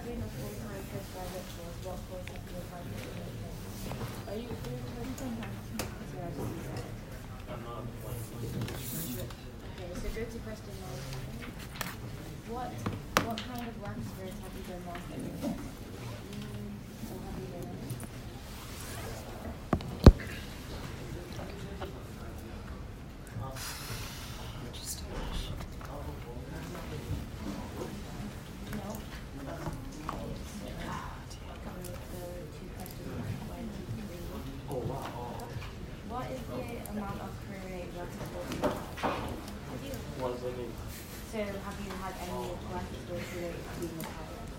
been a full-time postgraduate course, what course have you applied for? Are you full-time? Okay, so go to question 9. What kind of work experience have you done whilst at university? Or have you done any? So have you had any work experience related to being a pilot?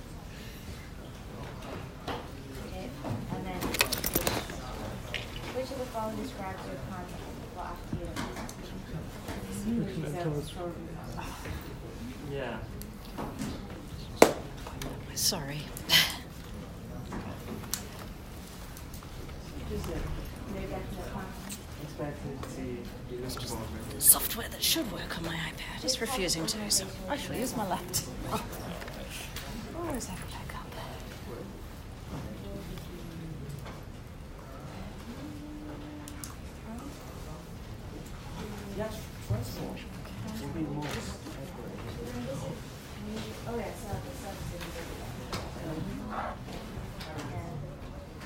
Okay, and then which of the following describes your plan for after university? Yeah. Sorry. Software that should work on my iPad is refusing to, so I shall use my laptop. Or is that a backup?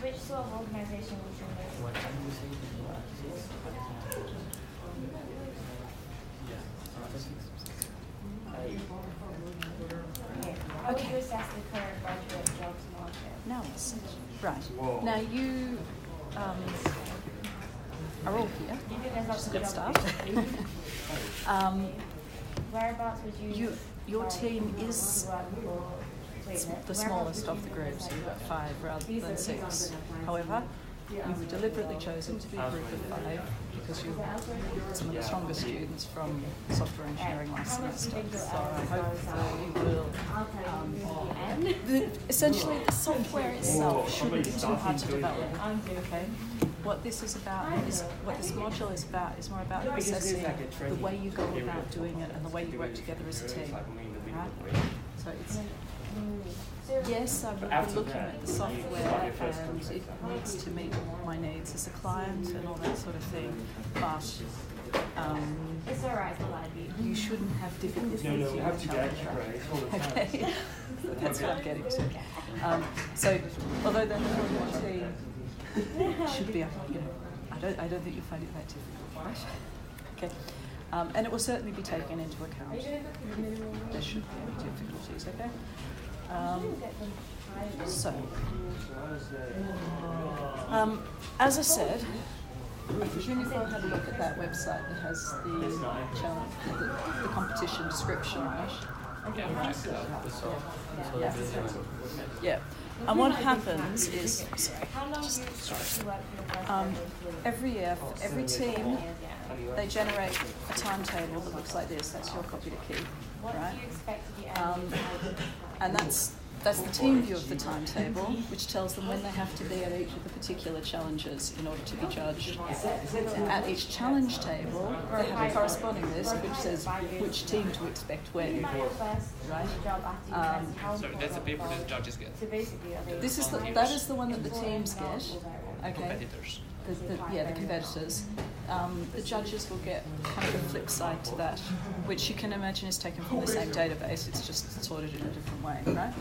Which sort of organization would you make? How would you assess the current graduate jobs market? Now it's right. Whoa. Now you are all here. Which is good stuff. Whereabouts would you? Your team is the smallest of the groups. You've got 5 rather than 6. However, you were deliberately chosen to be a group of 5 because you're some of the strongest students from software engineering last semester. So I hope that you will. Essentially, the software itself shouldn't be too hard to develop. Okay. What this is about what this module is about is more about assessing the way you go about doing it and the way you work together as a team. Right? So it's. Yes, I will be looking at the software and it needs to meet my needs as a client and all that sort of thing, but it's alright, you shouldn't have difficulties with the challenge, right? Okay, that's what I'm getting to. So, although the whole team should be, I don't think you'll find it that difficult, right? Okay, and it will certainly be taken into account. There shouldn't be any difficulties, okay? As I said, I presume you've all had a look at that website that has the challenge, the competition description, right? Yeah. And what happens is, every year, every team, they generate a timetable that looks like this. That's your copy to keep, right? And that's the team view of the timetable, which tells them when they have to be at each of the particular challenges in order to be judged. At each challenge table, they have a corresponding list which says which team to expect when, right? So that's the paper that the judges get. That is the one that the teams get. Okay. Competitors. The competitors. The judges will get kind of a flip side to that, which you can imagine is taken from the same database, it's just sorted in a different way, right?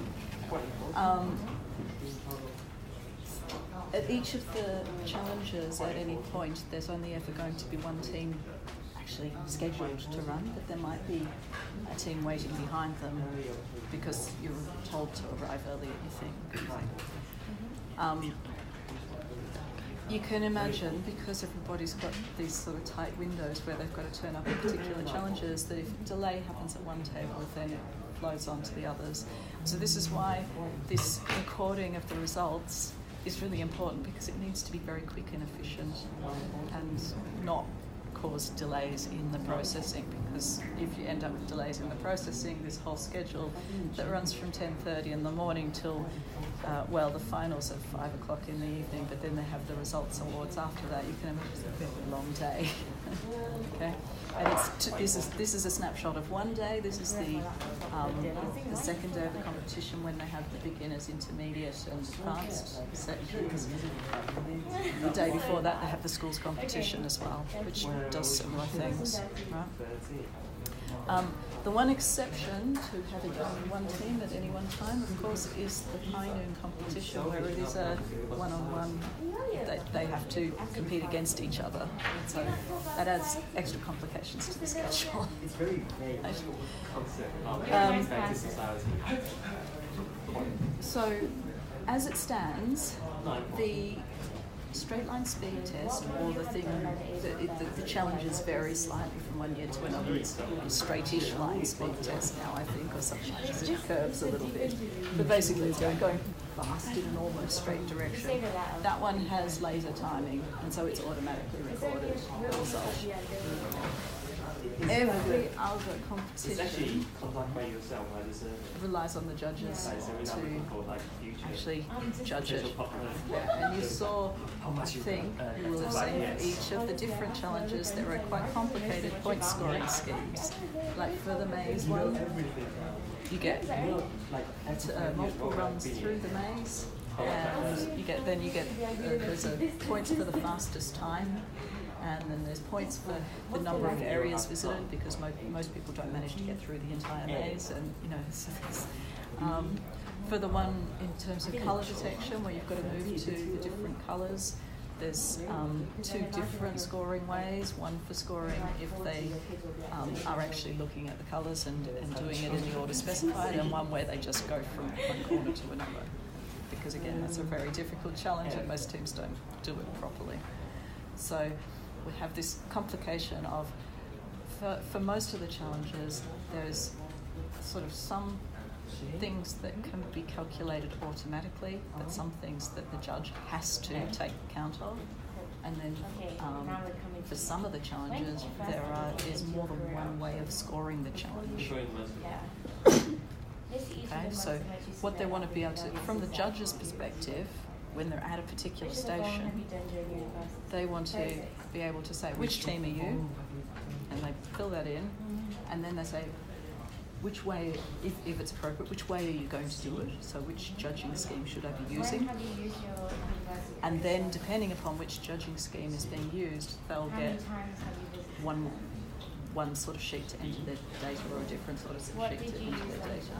At each of the challenges at any point, there's only ever going to be one team actually scheduled to run, but there might be a team waiting behind them because you're told to arrive early at your thing. You can imagine, because everybody's got these sort of tight windows where they've got to turn up at particular challenges, that if delay happens at one table, then it flows on to the others. So this is why this recording of the results is really important, because it needs to be very quick and efficient and not cause delays in the processing, because if you end up with delays in the processing, this whole schedule that runs from 10:30 in the morning till, the finals at 5 o'clock in the evening, but then they have the results awards after that, you can imagine it's a very long day. Okay, and this is a snapshot of one day. This is the second day of the competition when they have the beginners, intermediate and advanced sections. The day before that they have the schools competition as well, which does similar things, right? The one exception to having only one team at any one time, of course, is the high noon competition, where it is a one-on-one. They have to compete against each other, so that adds extra complications to the schedule. It's very vague. So, as it stands, the straight line speed test, or the challenges vary slightly from one year to another. It's called a straight-ish line speed test now, I think, or something like that. It curves a little bit. But basically it's going fast in an almost straight direction. That one has laser timing, and so it's automatically recorded, the result. Every other competition relies on the judges to actually judge it. And you saw, I think, you will have seen for each of the different challenges, there are quite complicated point scoring schemes. Like for the maze one, you get multiple runs through the maze, and there's points for the fastest time. And then there's points for the number of areas visited, because most people don't manage to get through the entire maze. And for the one in terms of colour detection, where you've got to move to the different colours, there's two different scoring ways. One for scoring if they are actually looking at the colours and doing it in the order specified, and one where they just go from one corner to another. Because again, that's a very difficult challenge, and most teams don't do it properly. So we have this complication of, for most of the challenges, there's sort of some things that can be calculated automatically, but some things that the judge has to take account of. And then for some of the challenges, is more than one way of scoring the challenge. Okay, so what they want to be able to, from the judge's perspective, when they're at a particular station, they want to be able to say, which team are you? And they fill that in, and then they say, which way, if it's appropriate, which way are you going to do it? So which judging scheme should I be using? And then depending upon which judging scheme is being used, they'll get one sort of sheet to enter their data, or a different sort of sheet to enter their data.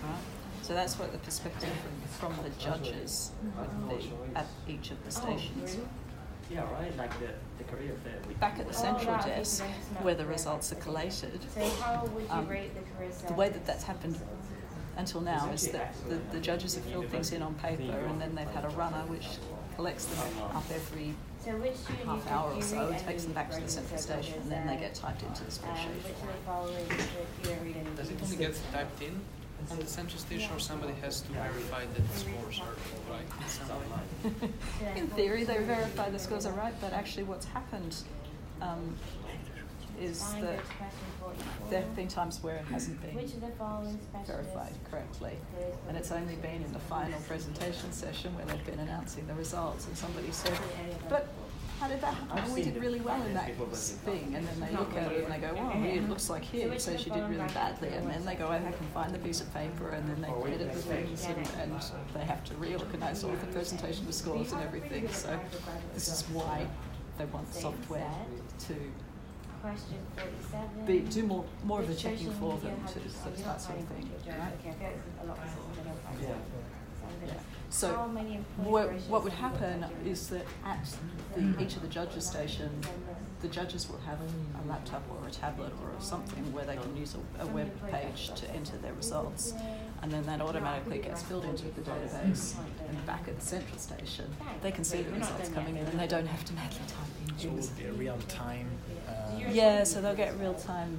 Right? So that's what the perspective from the judges would be at each of the stations. Yeah, right, like the career fair. Back at the central desk, where the results are collated, the way that that's happened until now is that the judges have filled things in on paper, and then they've had a runner which collects them up every half hour or so and takes them back to the central station, and then they get typed into the spreadsheet. Does it only get typed in on the central station, or somebody has to verify that the scores are right in some way? In theory, they verify the scores are right, but actually what's happened is that there have been times where it hasn't been verified correctly, and it's only been in the final presentation session where they've been announcing the results, and somebody said, but how did that happen? We did really well in that thing. And then they look at it and they go, well, it looks like here it says you did really badly. And then they go and they can find the piece of paper, and then they edit the things, and they have to reorganize all the presentation of scores and everything. So this is why they want software to do more of the checking for them, to that sort of thing. Right? Yeah. So what would happen is that at each of the judges' stations, the judges will have a laptop or a tablet or something where they can use a web page to enter their results, and then that automatically gets filled into the database, and back at the central station they can see the results coming in, and they don't have to manually type in. So it will be a real-time... Yeah, so they'll get real-time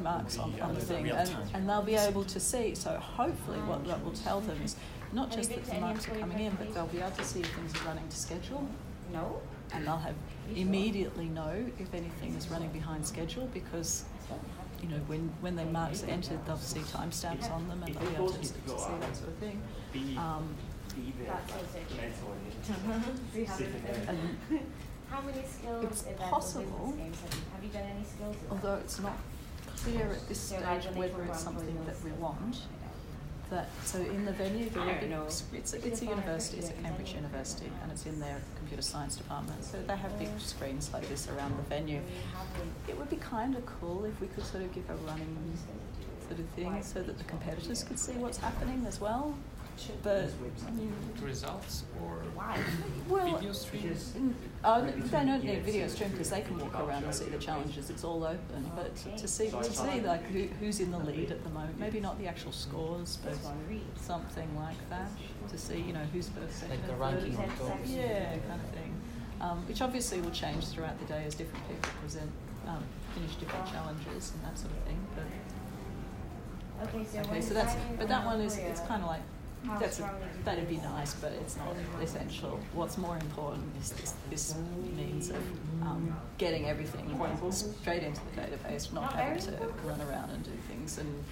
marks on the thing, and they'll be able to see. So hopefully what that will tell them is not just that the marks are coming in, but they'll be able to see if things are running to schedule. and they'll have immediately know if anything is running behind schedule, because you know when their marks are entered, they'll see timestamps on them and they'll be able to see that sort of thing. How many skills It's events or possible, business games have you done any skills? although it's not clear at this stage whether it's something that we want. So in the venue there will be, it's a university, it's at Cambridge University, and it's in their computer science department, so they have big screens like this around the venue. It would be kind of cool if we could sort of give a running sort of thing so that the competitors could see what's happening as well. But I mean, Results or well, video streams? they don't need video stream because they can walk around and see the challenges. It's all open. But to see like who's in the lead at the moment, maybe not the actual scores, but something like that. To see, you know, who's first, second, Like the third, ranking on top. yeah, kind of thing. Which obviously will change throughout the day as different people present, finish different challenges and that sort of thing. But Okay, so that's that one is, it's kind of like. That'd be nice, but it's not essential. What's more important is this means of getting everything straight into the database, not having to run around and do things and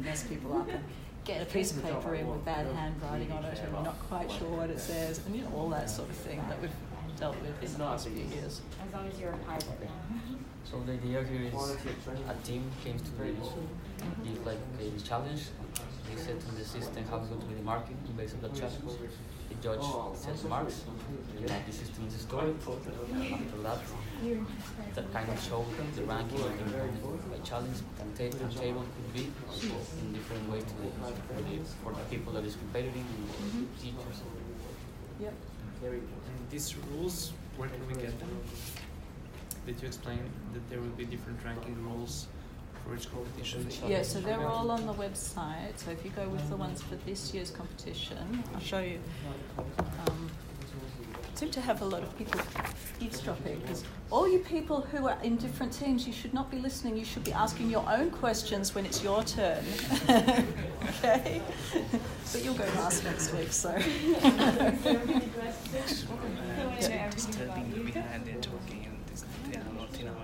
mess people up and get a piece of paper in with bad handwriting on it and we're not quite sure what it says, and all that sort of thing that we've dealt with in the past few years. As long as you're a pilot. So the idea here is a team comes to give like a challenge. They set in the system how it's going to be the marking based on the challenge. The judge sets marks, and the system is stored. After that kind of show the ranking by challenge and table could be in different ways for the people that is competing and teachers. Yep. And these rules, where can we get them? Did you explain that there will be different ranking rules for each competition? Yeah, so they're all on the website. So if you go with the ones for this year's competition, I'll show you. I seem to have a lot of people eavesdropping, because all you people who are in different teams, you should not be listening. You should be asking your own questions when it's your turn. Okay? But you'll go last next week, so. Disturbing behind their talking and they are not in our.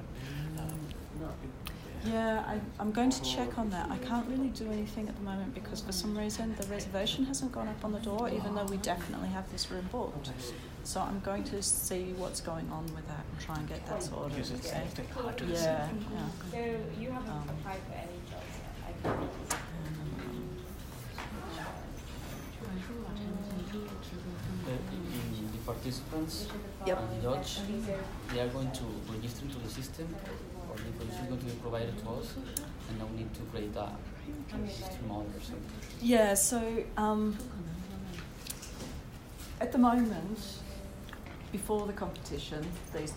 Yeah, I'm going to check on that. I can't really do anything at the moment because for some reason the reservation hasn't gone up on the door, even though we definitely have this room booked. So I'm going to see what's going on with that and try and get that sorted. Okay? Yeah. So you haven't applied for any jobs yet? The participants Yep. and the judge, they are going to register into the system, or the information is going to be provided to us, and now we need to create a system model or something. Yeah, so at the moment, before the competition,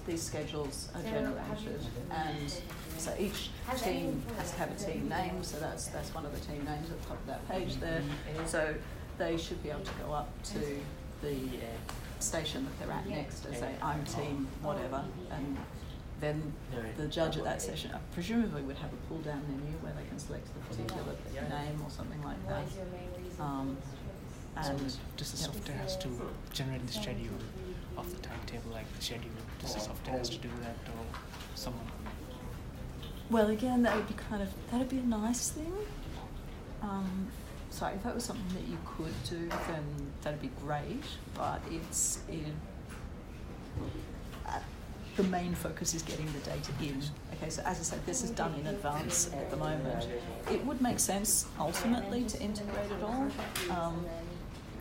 these schedules are generated, and so each team has to have a team name, so that's one of the team names at the top of that page there. So they should be able to go up to the station that they're at next and say, I'm team whatever, and then the judge at that session presumably would have a pull down menu where they can select the particular name or something like that. And does the software has to generate the schedule of the timetable, like the schedule? Does the software has to do that, or someone? Well, again, that'd be a nice thing. So if that was something that you could do, then that'd be great. But the main focus is getting the data in. Okay, so as I said, this is done in advance at the moment. It would make sense ultimately to integrate it all.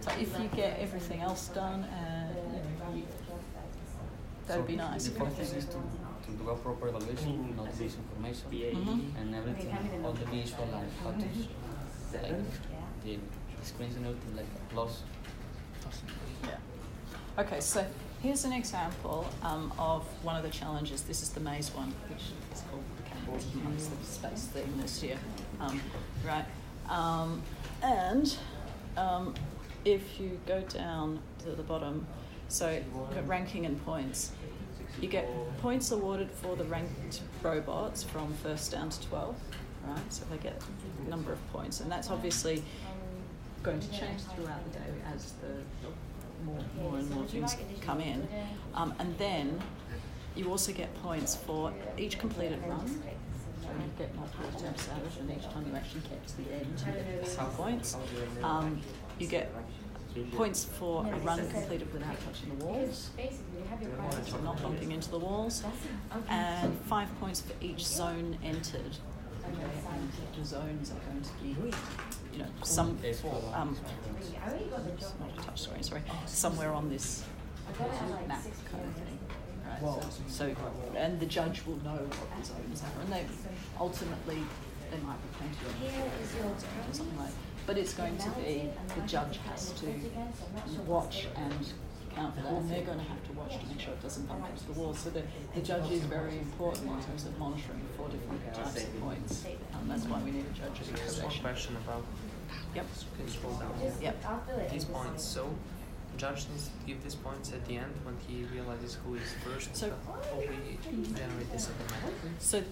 So if you get everything else done, that'd be nice. The focus is to do a proper evaluation, not this information, and everything, all the visual and photos, like the screens and everything, like plus. Yeah. Okay, so here's an example of one of the challenges. This is the maze one, which is called the Cambridge Space theme this year. Right. And if you go down to the bottom, so ranking and points. You get points awarded for the ranked robots from 1st down to 12th, right? So they get a number of points, and that's obviously going to change throughout the day as the more and more things come in. And then you also get points for each completed run. So you get multiple attempts at it, and each time you actually get to the end, you get some points. You get points for a run completed without touching the walls, so not bumping into the walls, and 5 points for each zone entered. Okay, and the zones are going to be, some not a touch screen, sorry, somewhere on this map kind of thing. Right? So, and the judge will know what the zones are, and they ultimately they might be painted on or something like that. But it's going to be the judge has to watch and count for that, and they're going to have to watch to make sure it doesn't bump into the wall. So the judge is very important in terms of monitoring 4 different types of points. That's why we need a judge at each Just one station. question about. Yep. Can you scroll down? Yep. These points. So, judge needs to give these points at the end when he realizes who is first. So, or we generate this automatically. So,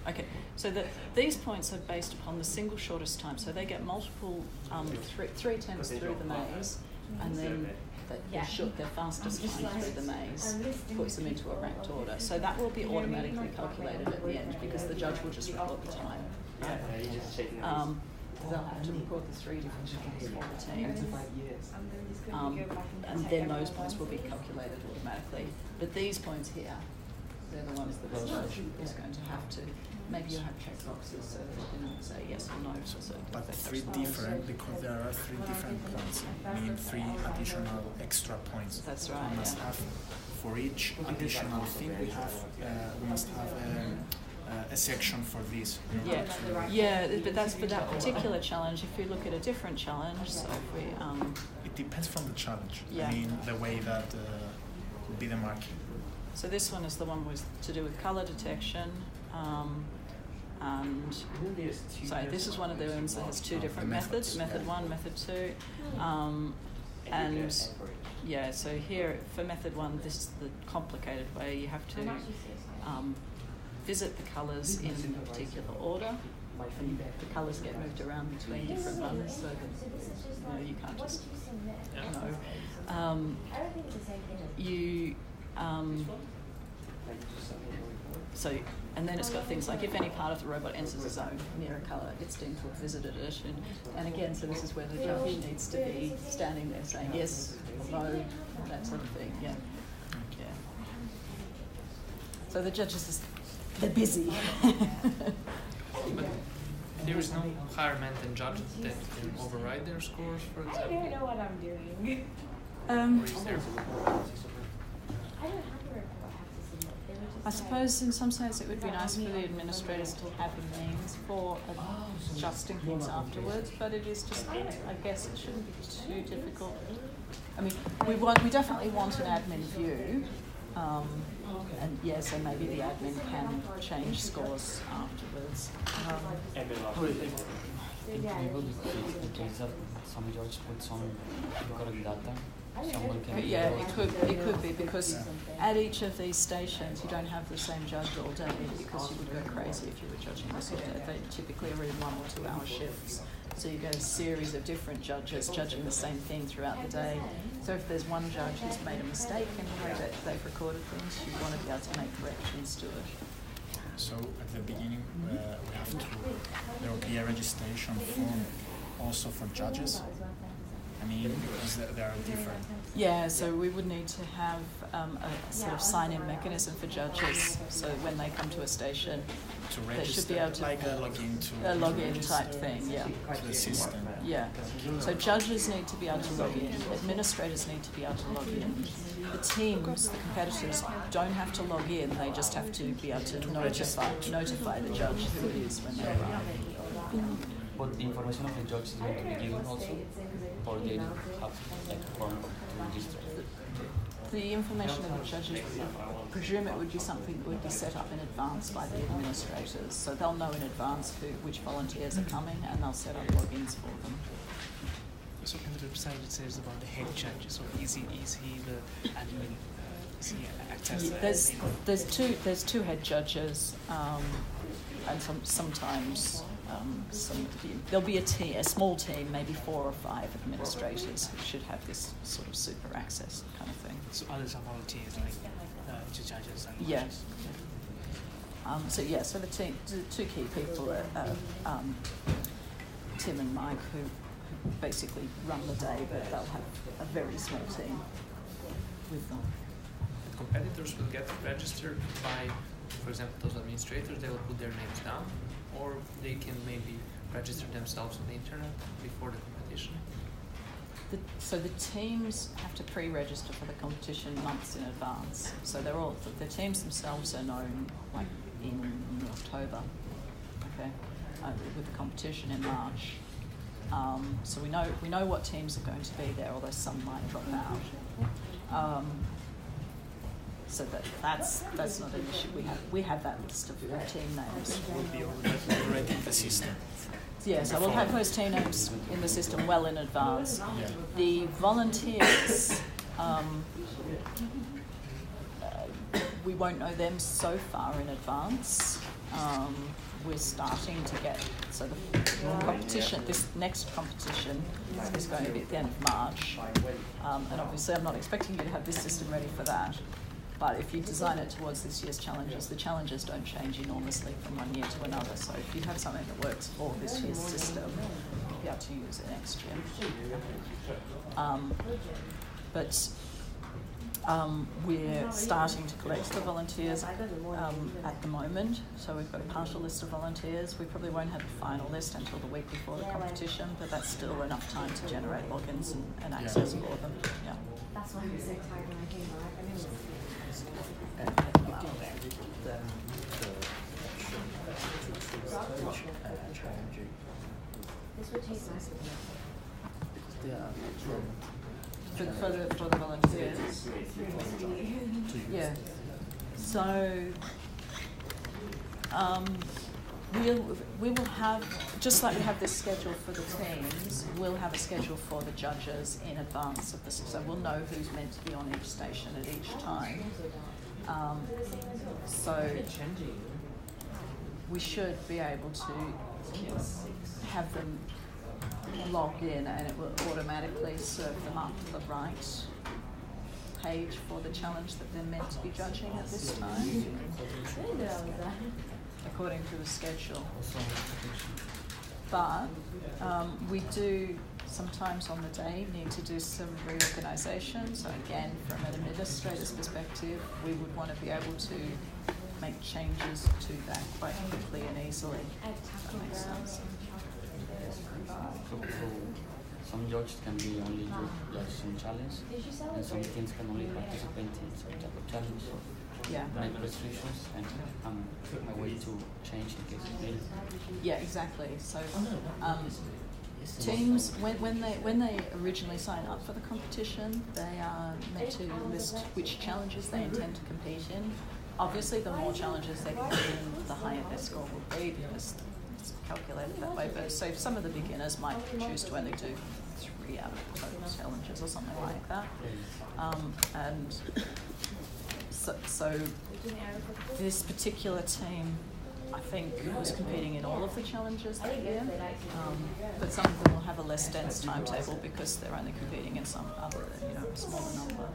okay. So these points are based upon the single shortest time. So they get multiple three attempts through the maze, and then their fastest time through the maze puts them into a ranked order. So that will be automatically calculated at the end because the judge will just record the time. They'll have to record the 3 different times for the team. And then those points will be calculated automatically. But these points here, they're the ones that the judge is going to have to. Maybe you have checkboxes so that you can say yes or no. But 3 different, because there are 3 different points, meaning 3 additional extra points. That's right. We must have, for each additional thing, we must have a section for this. Yeah, but that's for that particular challenge. If you look at a different challenge, so if we it depends from the challenge. Yeah. I mean, the way that would be the marking. So this one is the one with to do with color detection, and so this is one of the ones that has 2 different methods: method 1, method 2, and yeah. So here for method 1, this is the complicated way. You have to visit the colors in a particular order. And the colours get moved around between different runs, so that you can't just so, and then it's got things like if any part of the robot enters a zone near a colour, it's deemed to have visited it. And again, so this is where the judge needs to be standing there saying yes or no, that sort of thing. Yeah. So the judges, they're busy. But there is no higher man than judge that can override their scores, for example. I don't know what I'm doing. Or is there? I don't have a report I have to submit. They were just I suppose in some sense it would be nice for the administrators to have a means for adjusting things afterwards, but it is just, I guess it shouldn't be too difficult. I mean, we definitely want an admin view, and yeah, so maybe the admin can change scores afterwards. In case that some judge puts on incorrect data, someone can But yeah, it could be because at each of these stations you don't have the same judge all day because you would go crazy if you were judging this all day. They typically are in 1 or 2 hour shifts. So you get a series of different judges judging the same thing throughout the day. So if there's one judge who's made a mistake in the way that they've recorded things, you want to be able to make corrections to it. So at the beginning, there will be a registration form also for judges. I mean, because they are different. Yeah, so we would need to have a sort of sign-in mechanism for judges. So when they come to a station, To they register, should be able to like a login to a login type thing. Yeah. to the system. Yeah. So judges need to be able to log in. Administrators need to be able to log in. The teams, the competitors, don't have to log in. They just have to be able to notify the judge who it is when they arrive. But the information of the judge is going to be given also, or they have like a form to register. The information of the judges, I presume it would be something that would be set up in advance by the administrators. So they'll know in advance which volunteers are coming, and they'll set up logins for them. So on the website it says about the head judge. So is he the admin? Is he access the admin? There's two head judges. and sometimes there'll be a small team, maybe 4 or 5 administrators who should have this sort of super access kind of thing. So others are volunteers, like the judges and Yeah. coaches. So the two key people are Tim and Mike, who basically run the day, but they'll have a very small team with them. The competitors will get registered by, for example, those administrators. They will put their names down, or they can maybe register themselves on the internet before the competition. So the teams have to pre-register for the competition months in advance. So the teams themselves are known like in October, okay, with the competition in March. So we know what teams are going to be there, although some might drop out. So that's not an issue. We have that list of team names. Will be already in the system. Yeah, so we'll have those team names in the system well in advance. Yeah. The volunteers, we won't know them so far in advance. We're starting to get, so the competition, this next competition is going to be at the end of March. And obviously I'm not expecting you to have this system ready for that. But if you design it towards this year's challenges, the challenges don't change enormously from one year to another. So if you have something that works for this year's system, you'll be able to use it next year. We're starting to collect the volunteers at the moment. So we've got a partial list of volunteers. We probably won't have a final list until the week before the competition, but that's still enough time to generate logins and access for them. Yeah. That's why I'm so tired when I came back. I knew it was this would take less. For the volunteers. Yeah. So we will have, just like we have this schedule for the teams, we'll have a schedule for the judges in advance of this. So we'll know who's meant to be on each station at each time. So we should be able to have them log in, and it will automatically serve them up the right page for the challenge that they're meant to be judging at this time, according to the schedule. But we do sometimes on the day need to do some reorganisation. So again, from an administrator's perspective, we would want to be able to make changes to that quite quickly and easily. If that makes sense. So some judges can be only judges in challenge, and some teams can only participate in some type of challenge. Yeah. Make restrictions, and I'm my way to change in case it's needed. Yeah, exactly. So teams, when they originally sign up for the competition, they are meant to list which challenges they intend to compete in. Obviously, the more challenges they compete in, the higher their score will be, because it's calculated that way. But so some of the beginners might choose to only do 3 out of total challenges or something like that. And so this particular team, I think, was competing in all of the challenges that year, but some of them will have a less dense timetable because they're only competing in some other, a smaller number.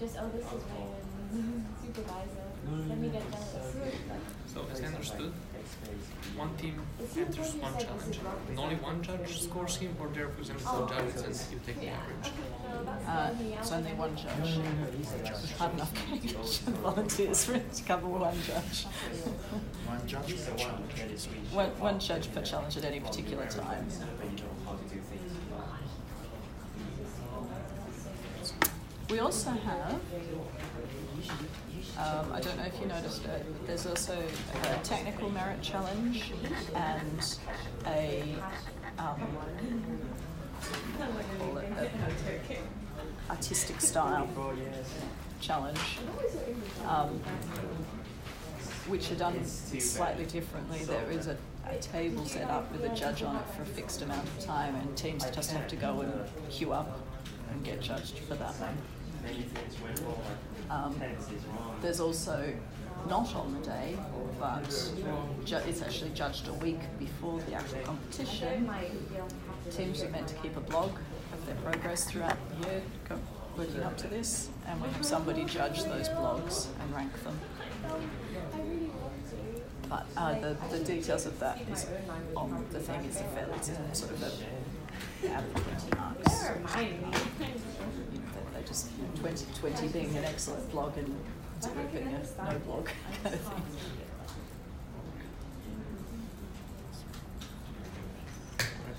Just, this is my supervisor. Let me get that. So as I understood, one team enters one challenge, and only one judge scores him, or there are, for example, 4 judges and you take the average? It's only one judge. There's not enough volunteers for it to cover one judge. One judge per challenge. One judge per challenge at any particular time. We also have, I don't know if you noticed it, but there's also a technical merit challenge and a artistic style challenge, which are done slightly differently. There is a table set up with a judge on it for a fixed amount of time, and teams just have to go and queue up and get judged for that one. There's also not on the day, but it's actually judged a week before the actual competition. Teams are meant to keep a blog of their progress throughout the year, working up to this, and we have somebody judge those blogs and rank them. But the details of that is on the thing. It's a fairly sort of a average 20 marks. They're just 20 being an excellent blog and 0 being a no blog kind of thing.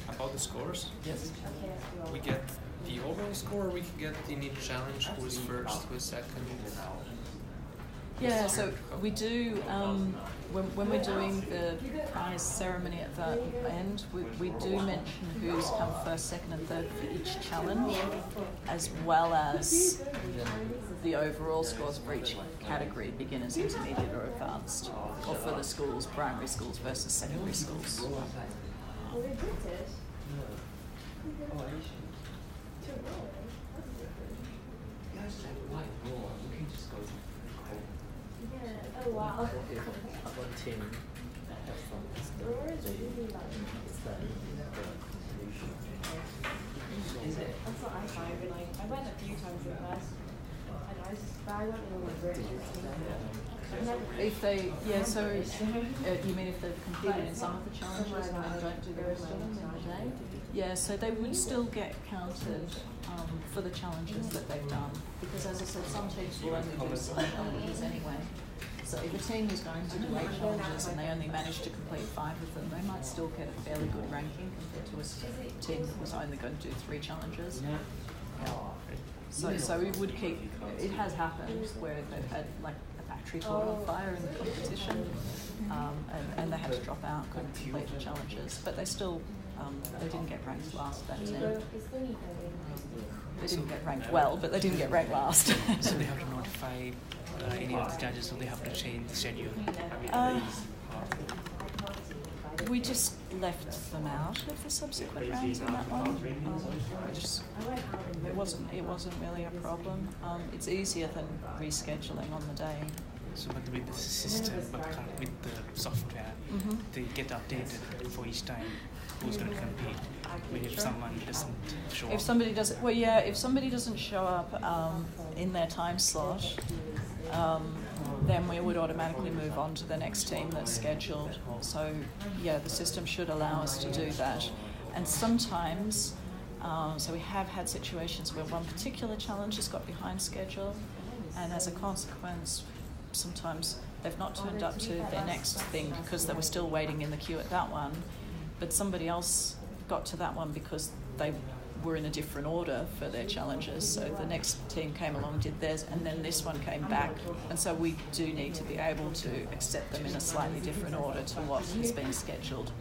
About the scores, Yes. we get the overall score, or we can get in each challenge who is first, who is second. Yeah, so we do, when we're doing the prize ceremony at the end, we do mention who's come first, second and third for each challenge, as well as the overall scores for each category, beginners, intermediate or advanced, or for the schools, primary schools versus secondary schools. Oh wow. One team have some That's what I find. I went a few times in person, and I went in with If they, so you mean if they've completed in some of the challenges and they don't do the rest of them in the day? Yeah, so they would still get counted for the challenges that they've done, because as I said, some teams will only do some challenges anyway. So if a team is going to do 8 challenges and they only manage to complete 5 of them, they might still get a fairly good ranking compared to a team that was only going to do 3 challenges. So we would keep, it has happened where they've had like a battery caught on fire in the competition, and they had to drop out, couldn't complete the challenges, but they still, they didn't get ranked last, that team. They didn't get ranked well, but they didn't get ranked last. So they have to notify any of the judges, so they have to change the schedule. We just left them out of the subsequent rounds in that one. It wasn't really a problem. It's easier than rescheduling on the day. So but with the system, with the software, they get updated for each time who's going to compete. I mean, if someone doesn't show up. If somebody doesn't, if somebody doesn't show up in their time slot, then we would automatically move on to the next team that's scheduled. So yeah, the system should allow us to do that. And sometimes, so we have had situations where one particular challenge has got behind schedule, and as a consequence, sometimes they've not turned up to their next thing because they were still waiting in the queue at that one, but somebody else got to that one because they were in a different order for their challenges. So the next team came along, did theirs, and then this one came back. And so we do need to be able to accept them in a slightly different order to what has been scheduled.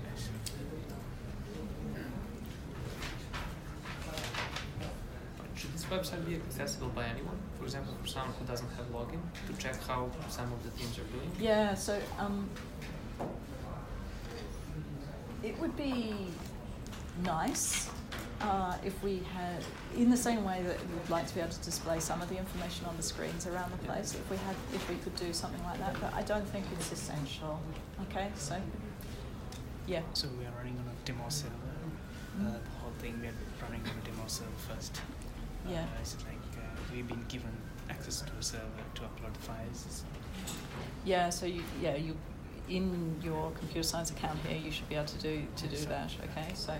Should this website be accessible by anyone? For example, for someone who doesn't have login, to check how some of the teams are doing? Yeah, so it would be nice if we had, in the same way that we'd like to be able to display some of the information on the screens around the place, if we could do something like that, but I don't think it's essential. Okay, so yeah. So we are running on a demo server. The whole thing we're running on a demo server first. Yeah. It's like we've been given access to a server to upload the files. Yeah, so you in your computer science account here, you should be able to do that. Okay, so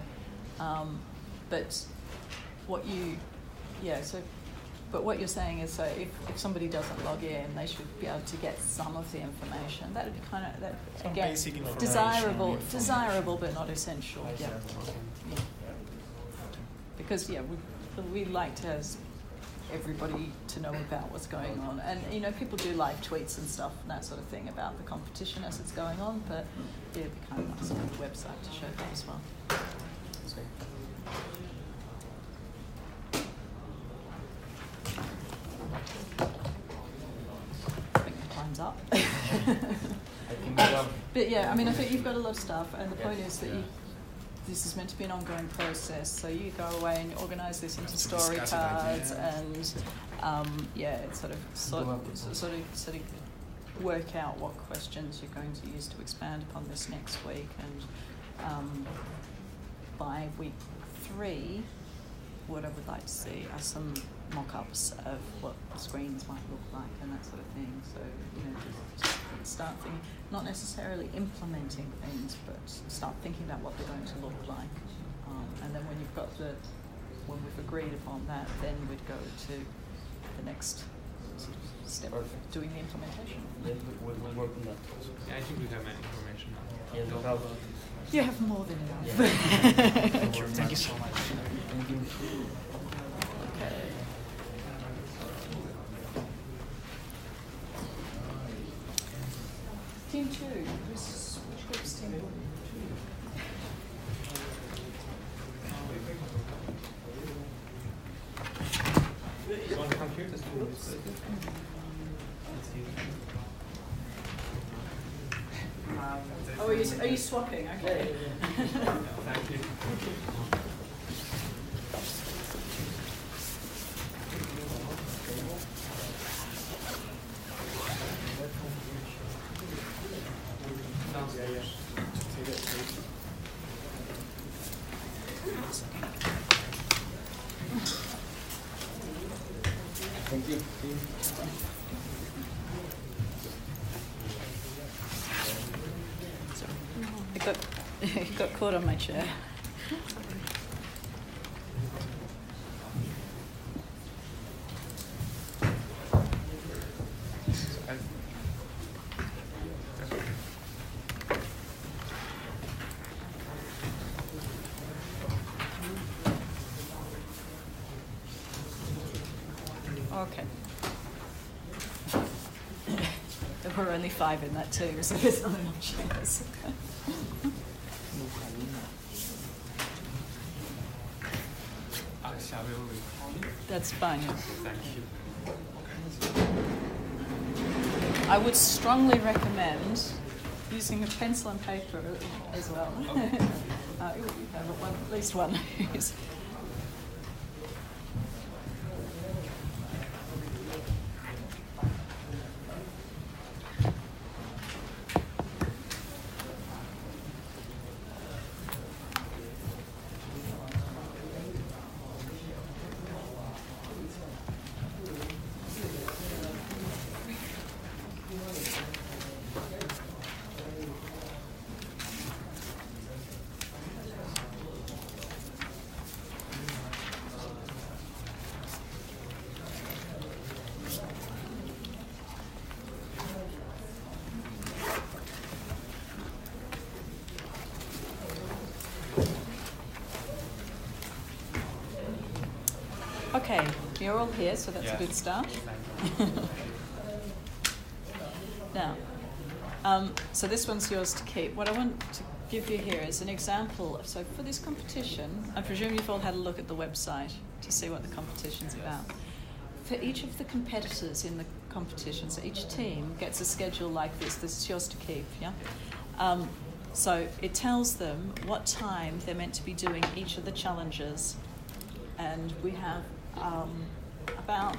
but what you're saying is, so if somebody doesn't log in, they should be able to get some of the information. That would be kind of, that Some again, basic information, desirable but not essential. Yeah. Because we like to have everybody to know about what's going on, and people do live tweets and stuff and that sort of thing about the competition as it's going on, but it'd be kind of nice on the website to show that as well. Sorry. I think time's up. But yeah, I mean, I think you've got a lot of stuff, and the point is that this is meant to be an ongoing process. So you go away and organise this into story cards, sort of work out what questions you're going to use to expand upon this next week, and by week 3, what I would like to see are some mock-ups of what screens might look like and that sort of thing. So, just start thinking, not necessarily implementing things, but start thinking about what they're going to look like. And then when we've agreed upon that, then we'd go to the next sort of step of doing the implementation. Yeah, we'll work on that. Yeah, I think we have information now. Yeah, we'll have. You have more than enough. Yeah. Thank you so much. Thank you. Okay. Team 2. Which group's team 2? You want to come here? Let's do this. Oh, are you swapping? Okay. Thank you. Thank you. It got caught on my chair. Okay. There were only 5 in that team, so there's not enough chairs. Shall we record? That's fine. Thank you. I would strongly recommend using a pencil and paper as well. Okay. You have at least one. Okay, you're all here, so that's a good start. Now, so this one's yours to keep. What I want to give you here is an example. So for this competition, I presume you've all had a look at the website to see what the competition's about. For each of the competitors in the competition, so each team gets a schedule like this. This is yours to keep, yeah? So it tells them what time they're meant to be doing each of the challenges. And we have about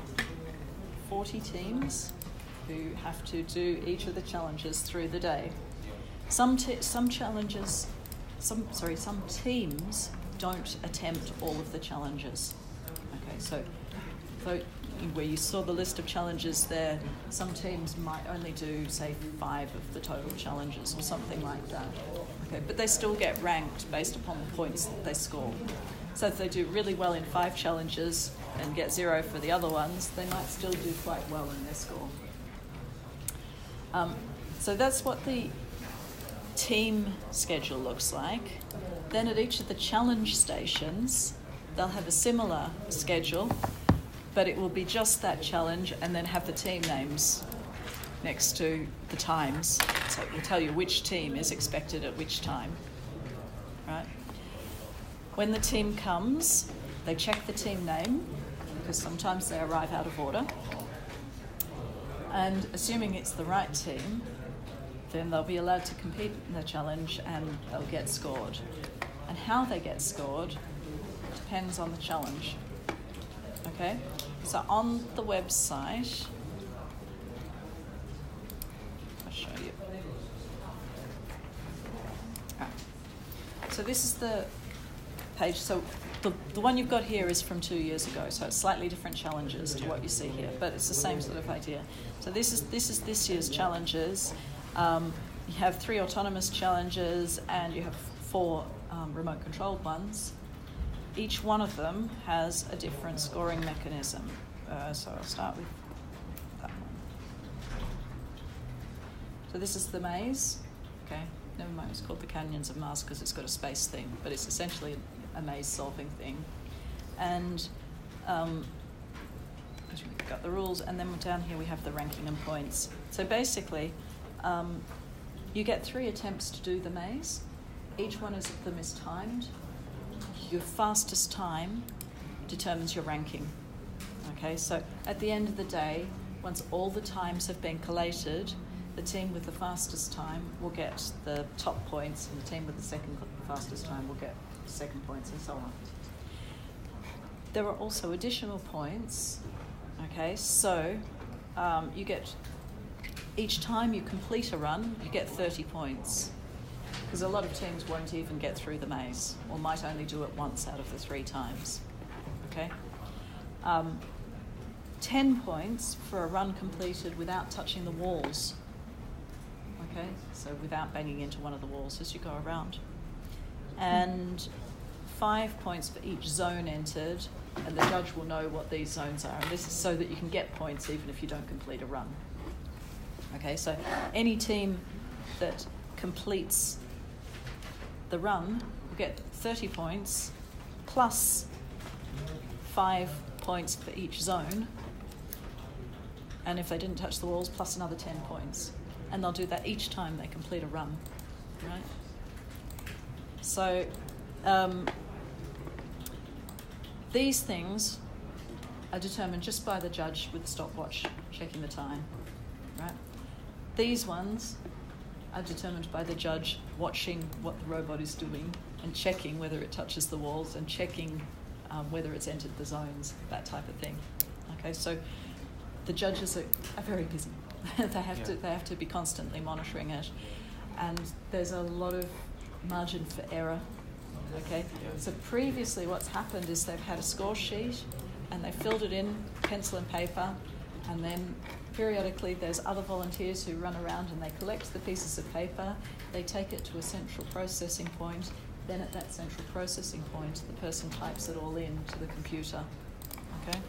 40 teams who have to do each of the challenges through the day. Some teams don't attempt all of the challenges. Okay, so where you saw the list of challenges there, some teams might only do, say, 5 of the total challenges or something like that. Okay, but they still get ranked based upon the points that they score. So if they do really well in 5 challenges and get 0 for the other ones, they might still do quite well in their score. So that's what the team schedule looks like. Then at each of the challenge stations, they'll have a similar schedule, but it will be just that challenge and then have the team names next to the times. So it will tell you which team is expected at which time, right? When the team comes, they check the team name, because sometimes they arrive out of order. And assuming it's the right team, then they'll be allowed to compete in the challenge and they'll get scored. And how they get scored depends on the challenge. Okay? So on the website, I'll show you. So this is the page. So the one you've got here is from 2 years ago, so it's slightly different challenges to what you see here, but it's the same sort of idea. So this is this year's challenges. You have 3 autonomous challenges and you have 4 remote controlled ones. Each one of them has a different scoring mechanism. So I'll start with that one. So this is the maze. Okay, never mind, it's called the Canyons of Mars because it's got a space thing, but it's essentially a maze solving thing. And we've got the rules, and then down here we have the ranking and points. So basically, you get 3 attempts to do the maze. Each one of them is timed. Your fastest time determines your ranking. Okay, so at the end of the day, once all the times have been collated, the team with the fastest time will get the top points, and the team with the second fastest time will get second points, and so on. There are also additional points. Okay, so you get, each time you complete a run, you get 30 points. Because a lot of teams won't even get through the maze, or might only do it once out of the 3 times. Okay? 10 points for a run completed without touching the walls. Okay? So without banging into one of the walls as you go around. And 5 points for each zone entered, and the judge will know what these zones are. And this is so that you can get points even if you don't complete a run. Okay, so any team that completes the run will get 30 points plus 5 points for each zone, and if they didn't touch the walls, plus another 10 points. And they'll do that each time they complete a run, right? So these things are determined just by the judge with the stopwatch checking the time, right? These ones are determined by the judge watching what the robot is doing and checking whether it touches the walls and checking whether it's entered the zones, that type of thing. Okay, so the judges are very busy. They have to be constantly monitoring it, and there's a lot of margin for error. Okay, so previously what's happened is they've had a score sheet and they filled it in pencil and paper, and then periodically there's other volunteers who run around and they collect the pieces of paper, they take it to a central processing point, then at that central processing point the person types it all in to the computer. Okay,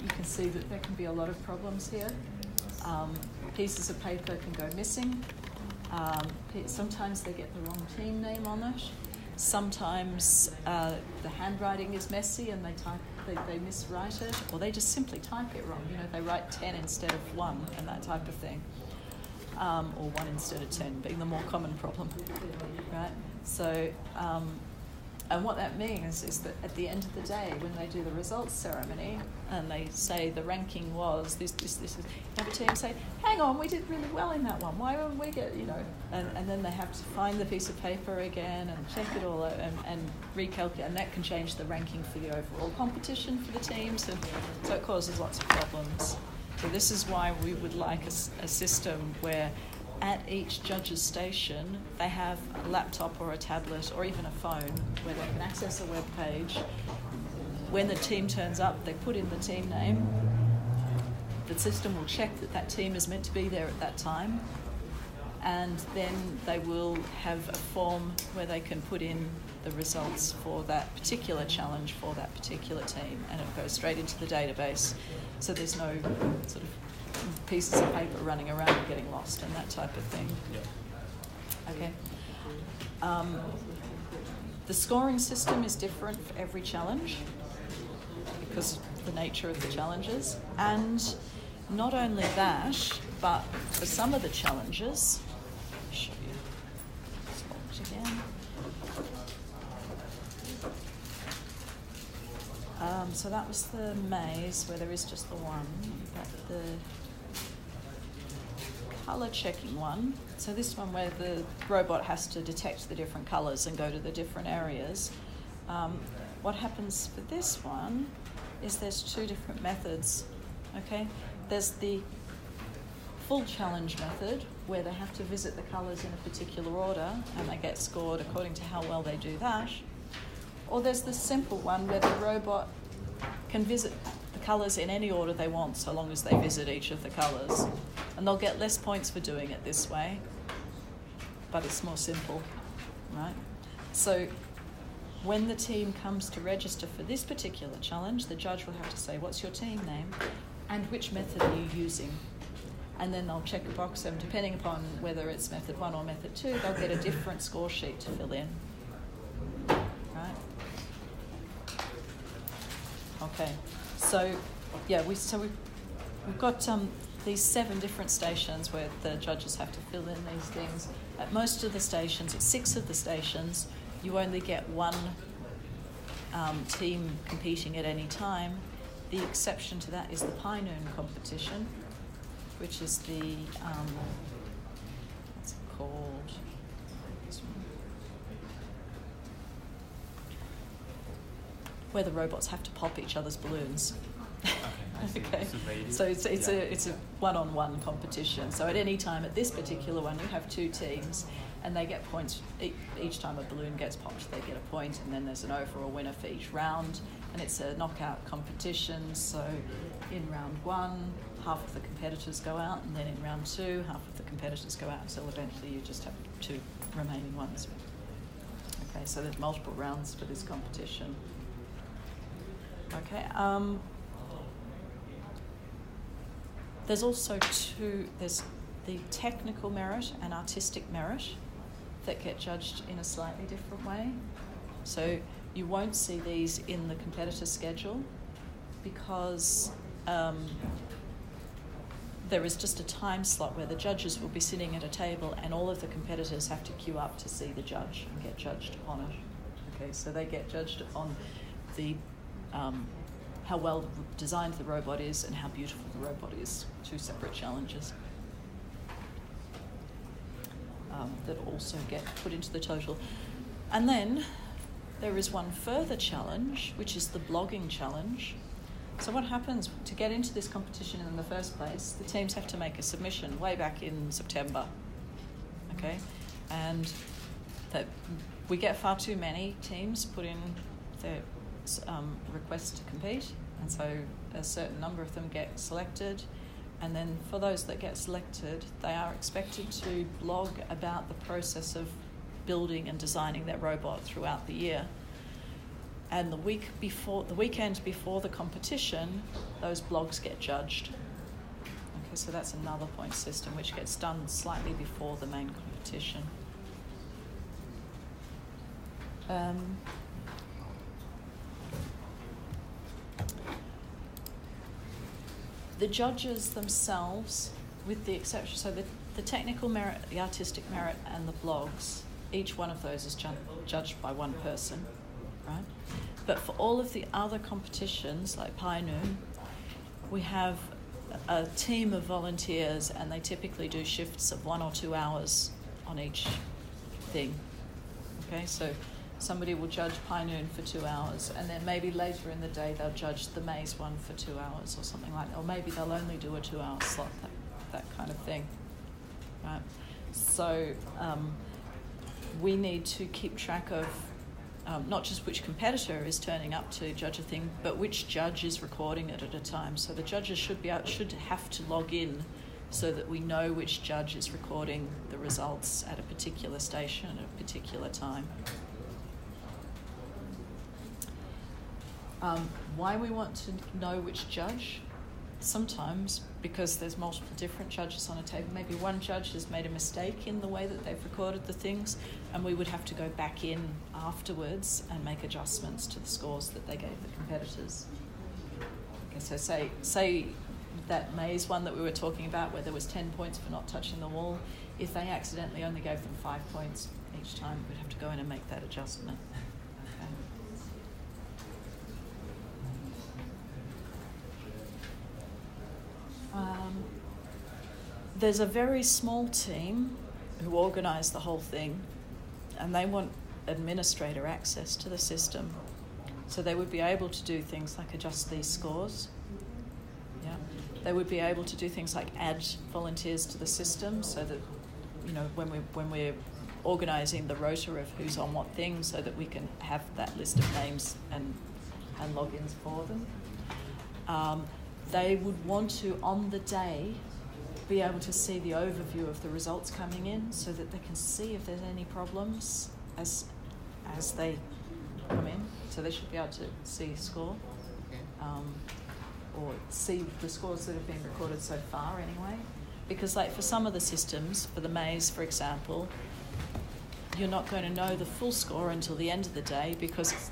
you can see that there can be a lot of problems here. Pieces of paper can go missing. Sometimes they get the wrong team name on it. Sometimes the handwriting is messy and they miswrite it, or they just simply type it wrong. You know, they write 10 instead of 1 and that type of thing, or 1 instead of 10 being the more common problem, right? So, and what that means is that at the end of the day, when they do the results ceremony and they say the ranking was this, you have a team say, hang on, we did really well in that one. Why don't we get, you know? And then they have to find the piece of paper again and check it all out and recalculate, and that can change the ranking for the overall competition for the teams, and so it causes lots of problems. So this is why we would like a system where at each judge's station, they have a laptop or a tablet or even a phone where they can access a web page. When the team turns up, they put in the team name. The system will check that that team is meant to be there at that time. And then they will have a form where they can put in the results for that particular challenge for that particular team. And it goes straight into the database. So there's no sort of pieces of paper running around and getting lost and that type of thing. Yeah. Okay. The scoring system is different for every challenge because of the nature of the challenges. And not only that, but for some of the challenges, I'll show you this again. So that was the maze where there is just the one, but the colour checking one, so this one where the robot has to detect the different colours and go to the different areas. What happens for this one is there's two different methods, okay? There's the full challenge method, where they have to visit the colours in a particular order and they get scored according to how well they do that. Or there's the simple one where the robot can visit the colours in any order they want, so long as they visit each of the colours. And they'll get less points for doing it this way, but it's more simple, right? So when the team comes to register for this particular challenge, the judge will have to say, what's your team name and which method are you using? And then they'll check a box, and depending upon whether it's method 1 or method 2, they'll get a different score sheet to fill in. Right? Okay. So, yeah, we've got these 7 different stations where the judges have to fill in these things. At most of the stations, at 6 of the stations, you only get 1 team competing at any time. The exception to that is the Pie Noon competition, which is the, what's it called? Where the robots have to pop each other's balloons. Okay, so it's a one-on-one competition. So at any time at this particular one, you have 2 teams, and they get points. Each time a balloon gets popped, they get a point, and then there's an overall winner for each round. And it's a knockout competition. So in round 1, half of the competitors go out, and then in round 2, half of the competitors go out, until eventually you just have 2 remaining ones. Okay, so there's multiple rounds for this competition. Okay. There's also there's the technical merit and artistic merit that get judged in a slightly different way. So you won't see these in the competitor schedule because there is just a time slot where the judges will be sitting at a table and all of the competitors have to queue up to see the judge and get judged on it. Okay, so they get judged on the how well designed the robot is and how beautiful the robot is. 2 separate challenges that also get put into the total. And then there is one further challenge, which is the blogging challenge. So what happens to get into this competition in the first place? The teams have to make a submission way back in September, okay? And that we get far too many teams put in their requests to compete, and so a certain number of them get selected, and then for those that get selected, they are expected to blog about the process of building and designing their robot throughout the year. And the weekend before the competition, those blogs get judged. Okay, so that's another point system which gets done slightly before the main competition. The judges themselves, with the exception, so the technical merit, the artistic merit, and the blogs, each one of those is judged by one person, right? But for all of the other competitions, like Pie Noon, we have a team of volunteers, and they typically do shifts of 1 or 2 hours on each thing. Okay, so somebody will judge Pie Noon for 2 hours, and then maybe later in the day they'll judge the maze one for 2 hours or something like that, or maybe they'll only do a 2-hour slot, that kind of thing, right? So we need to keep track of not just which competitor is turning up to judge a thing, but which judge is recording it at a time. So the judges should have to log in so that we know which judge is recording the results at a particular station at a particular time. Why we want to know which judge? Sometimes because there's multiple different judges on a table. Maybe one judge has made a mistake in the way that they've recorded the things, and we would have to go back in afterwards and make adjustments to the scores that they gave the competitors. Okay, so say that maze one that we were talking about where there was 10 points for not touching the wall, if they accidentally only gave them 5 points each time, we'd have to go in and make that adjustment. There's a very small team who organise the whole thing, and they want administrator access to the system. So they would be able to do things like adjust these scores. Yeah. They would be able to do things like add volunteers to the system so that, you know, when we're organising the rota of who's on what thing, so that we can have that list of names and logins for them. They would want to, on the day, be able to see the overview of the results coming in so that they can see if there's any problems as they come in. So they should be able to see score, or see the scores that have been recorded so far anyway. Because like for some of the systems, for the maze for example, you're not going to know the full score until the end of the day because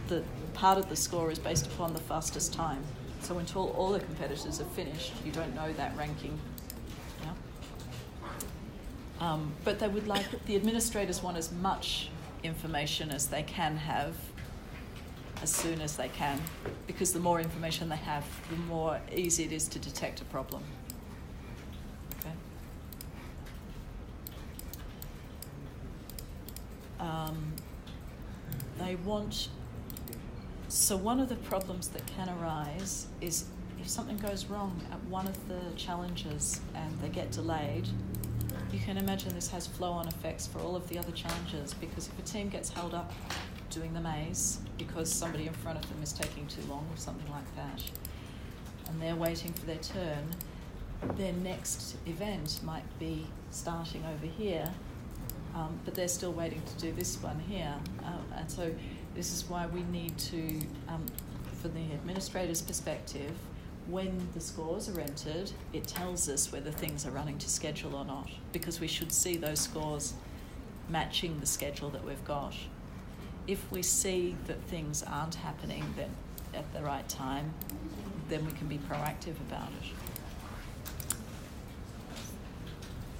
the part of the score is based upon the fastest time. So until all the competitors have finished, you don't know that ranking. Yeah? But they would like, the administrators want as much information as they can have as soon as they can, because the more information they have, the more easy it is to detect a problem. Okay. They want, so one of the problems that can arise is if something goes wrong at one of the challenges and they get delayed, you can imagine this has flow-on effects for all of the other challenges, because if a team gets held up doing the maze because somebody in front of them is taking too long or something like that, and they're waiting for their turn, their next event might be starting over here, but they're still waiting to do this one here. And so this is why we need to, from the administrator's perspective, when the scores are entered, it tells us whether things are running to schedule or not, because we should see those scores matching the schedule that we've got. If we see that things aren't happening then at the right time, then we can be proactive about it.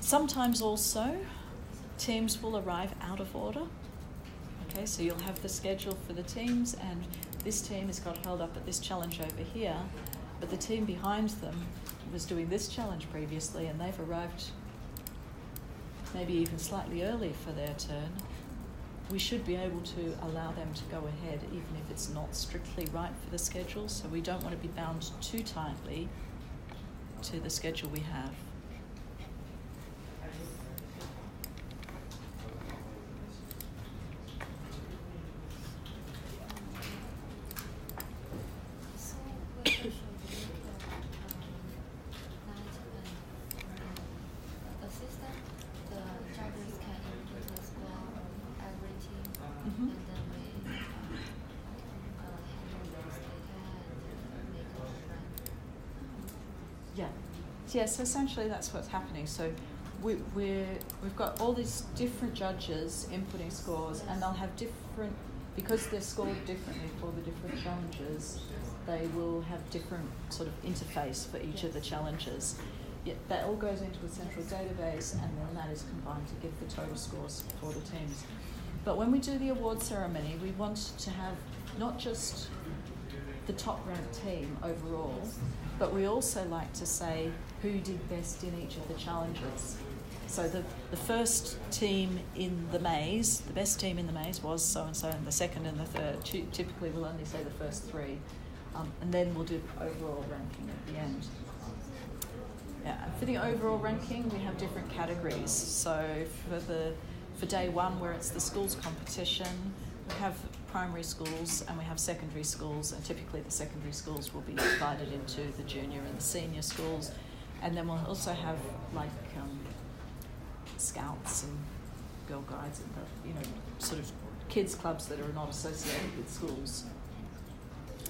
Sometimes also, teams will arrive out of order. Okay, so you'll have the schedule for the teams, and this team has got held up at this challenge over here, but the team behind them was doing this challenge previously and they've arrived maybe even slightly early for their turn. We should be able to allow them to go ahead even if it's not strictly right for the schedule, so we don't want to be bound too tightly to the schedule we have. Yes, essentially that's what's happening. So we've got all these different judges inputting scores, and they'll have different, because they're scored differently for the different challenges, they will have different sort of interface for each of the challenges. Yet that all goes into a central database, and then that is combined to give the total scores for the teams. But when we do the award ceremony, we want to have not just the top ranked team overall, but we also like to say who did best in each of the challenges. So the first team in the maze, the best team in the maze was so-and-so, and the second and the third. Typically we'll only say the first three, and then we'll do the overall ranking at the end. Yeah, and for the overall ranking, we have different categories. So for day one, where it's the schools competition, we have primary schools and we have secondary schools, and typically the secondary schools will be divided into the junior and the senior schools, and then we'll also have like scouts and girl guides and sort of kids clubs that are not associated with schools.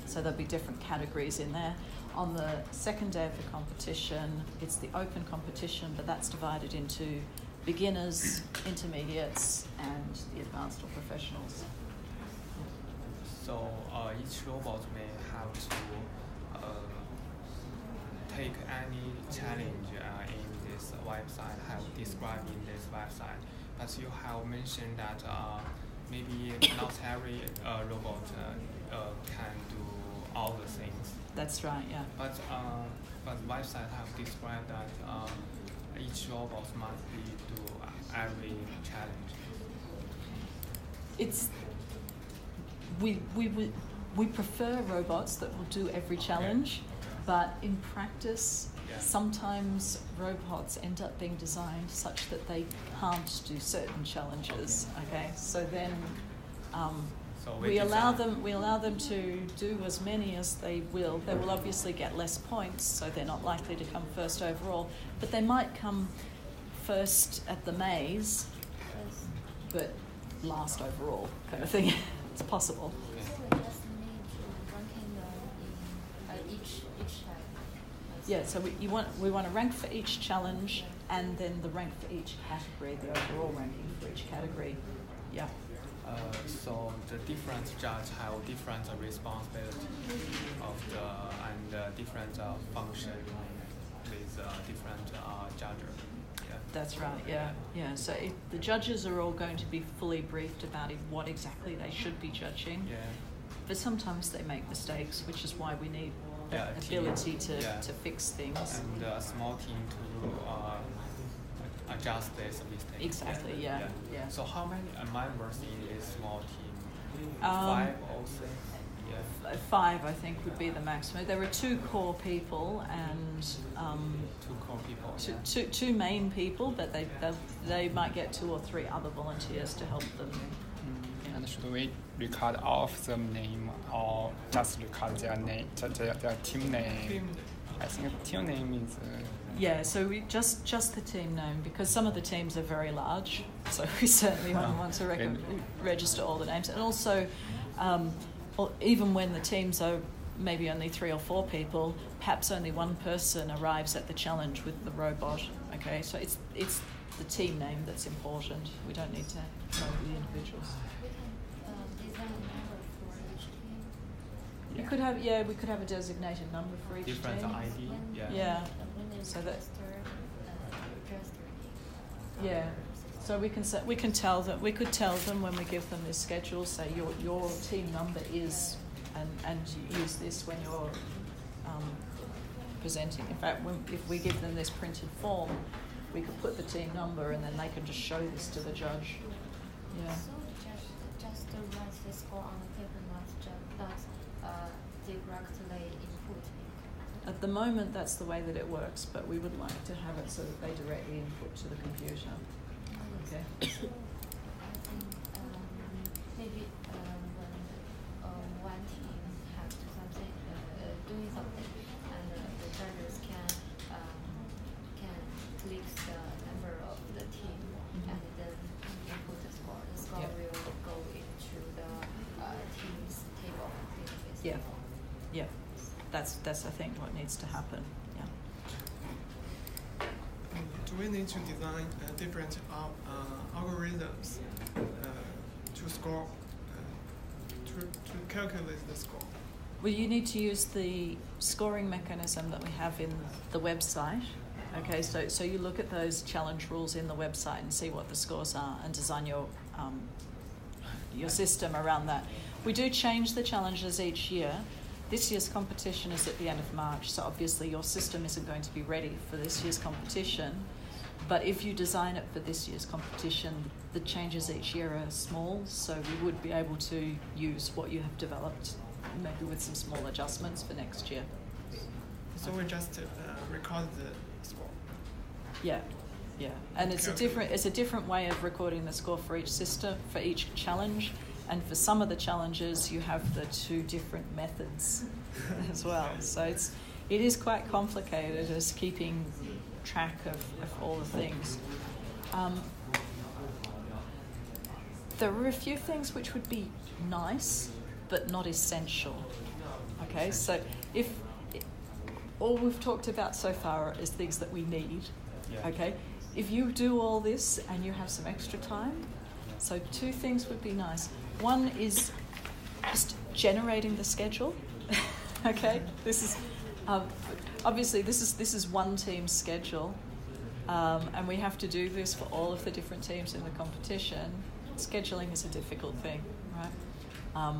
So there'll be different categories in there. On the second day of the competition, it's the open competition, but that's divided into beginners, intermediates, and the advanced or professionals. So each robot may have to take any challenge in this website, have described in this website. But you have mentioned that maybe not every robot can do all the things. That's right, yeah. But the website have described that each robot must do every challenge. It's we prefer robots that will do every challenge, but in practice, sometimes robots end up being designed such that they can't do certain challenges. Okay, so then we allow them to do as many as they will. They will obviously get less points, so they're not likely to come first overall, but they might come first at the maze, but last overall, kind of thing. It's possible. So just need ranking in each type. Yeah, so we want to rank for each challenge, and then the rank for each category, the overall ranking for each category. Yeah. So the different judges have different responsibility and different function with different judges. Yeah. That's right. Yeah. So the judges are all going to be fully briefed about what exactly they should be judging. Yeah. But sometimes they make mistakes, which is why we need the ability to fix things. And a small team to adjust this mistake. Exactly. Yeah. So how many members in a small team? 5 or 6? Yeah. 5, I think, would be the maximum. There are 2 core people and 2 core people. two main people, but they might get 2 or 3 other volunteers to help them. And should we record all of them name or just record their name, their team name? I think team name is. Yeah, so we just the team name, because some of the teams are very large, so we certainly want to register all the names. And also, even when the teams are maybe only 3 or 4 people, perhaps only one person arrives at the challenge with the robot. Okay, so it's the team name that's important. We don't need to know the individuals. We can design a number for each team. We could have a designated number for each Different team. ID. Yeah. So that. Yeah. So we could tell them when we give them this schedule, say your team number is, and use this when you're presenting. In fact, if we give them this printed form, we could put the team number, and then they can just show this to the judge. Yeah. So just write the score on the paper, not directly input. At the moment, that's the way that it works, but we would like to have it so that they directly input to the computer. Okay. I think maybe when one team has to doing something, and the judges can click the number of the team, and then input the score. The score will go into the team's table. Yeah. That's I think what needs to happen. Yeah. Do we need to design different algorithms to score to calculate the score? Well, you need to use the scoring mechanism that we have in the website. Okay, so you look at those challenge rules in the website and see what the scores are, and design your system around that. We do change the challenges each year. This year's competition is at the end of March, so obviously your system isn't going to be ready for this year's competition. But if you design it for this year's competition, the changes each year are small, so we would be able to use what you have developed, maybe with some small adjustments for next year. So we just record the score. Yeah, and it's a different way of recording the score for each system, for each challenge. And for some of the challenges, you have the 2 different methods as well. So it is quite complicated as keeping track of all the things. There are a few things which would be nice, but not essential. Okay, so if all we've talked about so far is things that we need, okay, if you do all this and you have some extra time, so 2 things would be nice. One is just generating the schedule. Okay, this is obviously this is one team's schedule, and we have to do this for all of the different teams in the competition. Scheduling is a difficult thing, right?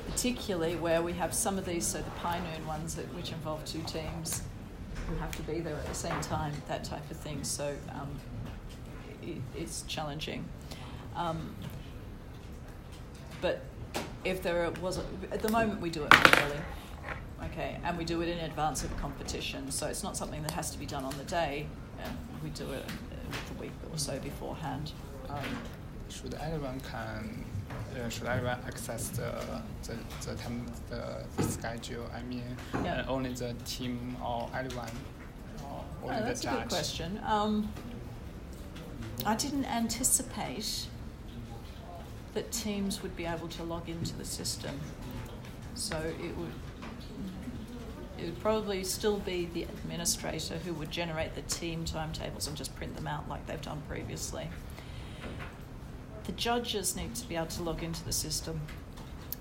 Particularly where we have some of these, so the Pie Noon ones which involve 2 teams who have to be there at the same time, that type of thing. So it's challenging. But if there was at the moment we do it manually, okay, and we do it in advance of a competition, so it's not something that has to be done on the day, and we do it a week or so beforehand. Should everyone access the schedule? I mean, Yeah. only the team or everyone, or only the That's judge? a good question. I didn't anticipate that teams would be able to log into the system, so it would probably still be the administrator who would generate the team timetables and just print them out like they've done previously. The judges need to be able to log into the system,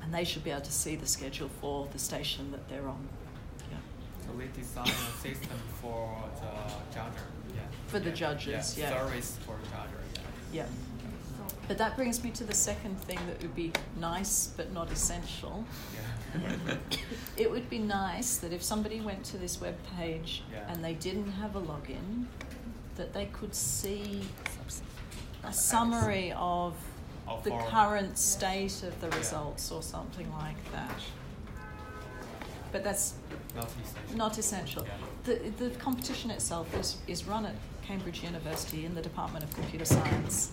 and they should be able to see the schedule for the station that they're on. Yeah. So we design a system for the judger. Yeah. For the judges, yeah. Service for the judger. Yeah. But that brings me to the second thing that would be nice but not essential. Yeah. It would be nice that if somebody went to this web page and they didn't have a login, that they could see a summary of the current state of the results or something like that. But that's not essential. The competition itself is run at Cambridge University in the Department of Computer Science.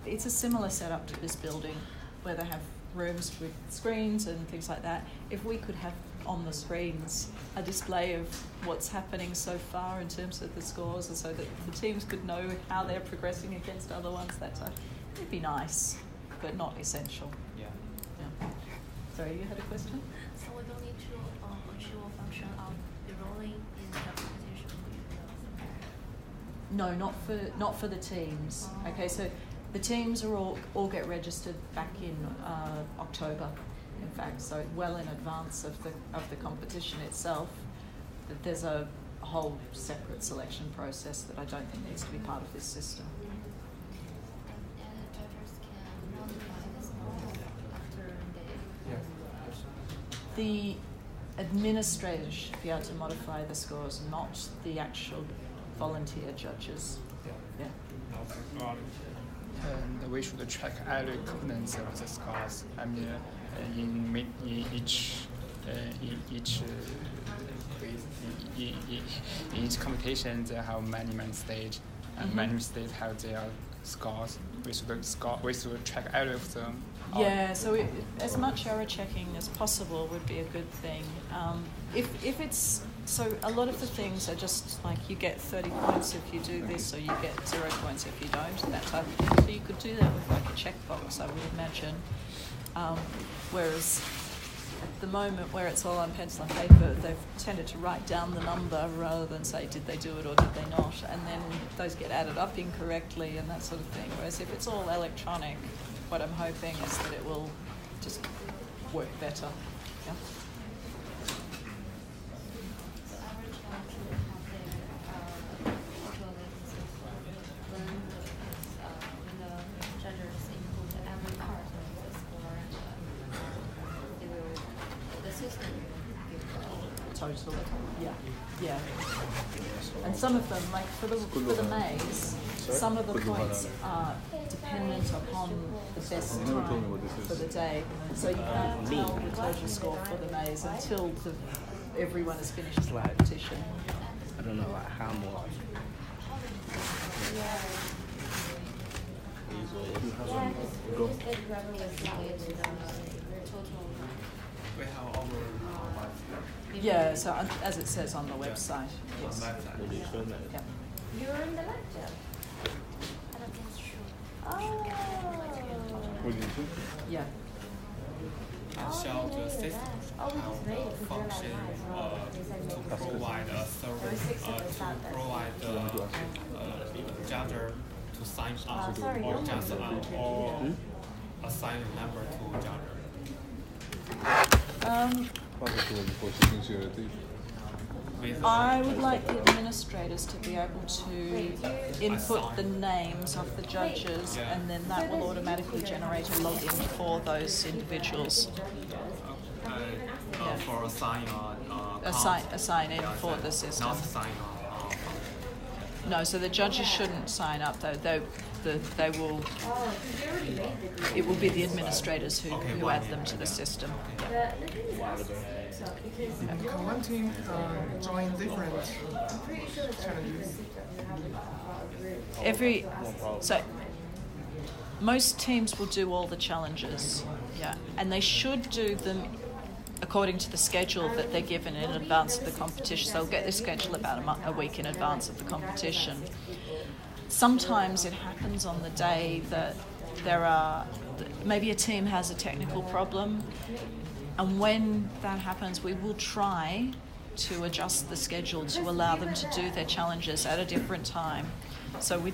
It's a similar setup to this building where they have rooms with screens and things like that. If we could have on the screens a display of what's happening so far in terms of the scores, and so that the teams could know how they're progressing against other ones, it'd be nice, but not essential. Yeah. Sorry, you had a question? So we don't need to achieve a function of enrolling in the competition. No, not for the teams. Okay, so the teams are all get registered back in October, in fact, so well in advance of the competition itself. There's a whole separate selection process that I don't think needs to be part of this system. And judges can modify the score after they. The administrators should be able to modify the scores, not the actual volunteer judges. Yeah. And we should check every component of the scores. I mean, in each competition, they have many stages, and many states have their scores. We should check every of them. Yeah, so as much error checking as possible would be a good thing. If it's so, a lot of the things are just like you get 30 points if you do this, or you get 0 points if you don't, that type of thing. So you could do that with like a checkbox, I would imagine. Whereas at the moment, where it's all on pencil and paper, they've tended to write down the number rather than say, did they do it or did they not? And then those get added up incorrectly and that sort of thing. Whereas if it's all electronic, what I'm hoping is that it will just work better. Yeah? So average judge will have their virtual when the judges input every part of the score, the system will give Total. Yeah. And some of them, like for the maze, some of the points are dependent upon the best time for the day. So you can't tell the total score for the maze until everyone has finished the competition. I don't know how more. We have our Yeah, so as it says on the website. Yes. Yeah. You're in the lecture. I don't think it's true. Yeah. can show the system how the function to provide a service, to provide the judger to sign up or just or assign a number to judger. I would like the administrators to be able to input the names of the judges, and then that will automatically generate a login for those individuals. For assign assign in for the system. Not assign No, so the judges shouldn't sign up though. They will. It will be the administrators who add them to the system. Yeah. Can one team join different challenges? So most teams will do all the challenges, yeah, and they should do them according to the schedule that they're given in advance of the competition. So they'll get their schedule about a week in advance of the competition. Sometimes it happens on the day that maybe a team has a technical problem, and when that happens, we will try to adjust the schedule to allow them to do their challenges at a different time. So we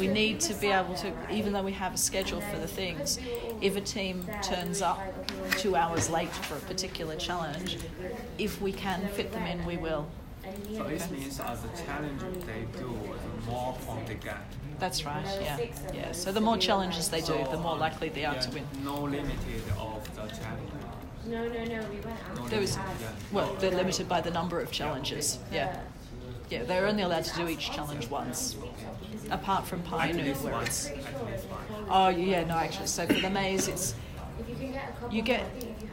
need to be able to, even though we have a schedule for the things, if a team turns up 2 hours late for a particular challenge, if we can fit them in, we will. So this means as the challenge they do, the more point they get. That's right, yeah. So the more challenges they do, the more likely they are to win. No limited of the challenge. No, we went out. Well, they're limited by the number of challenges, yeah. Yeah, they're only allowed to do each challenge once, apart from Pioneer, where it's... Oh, yeah, no, actually. So for the maze,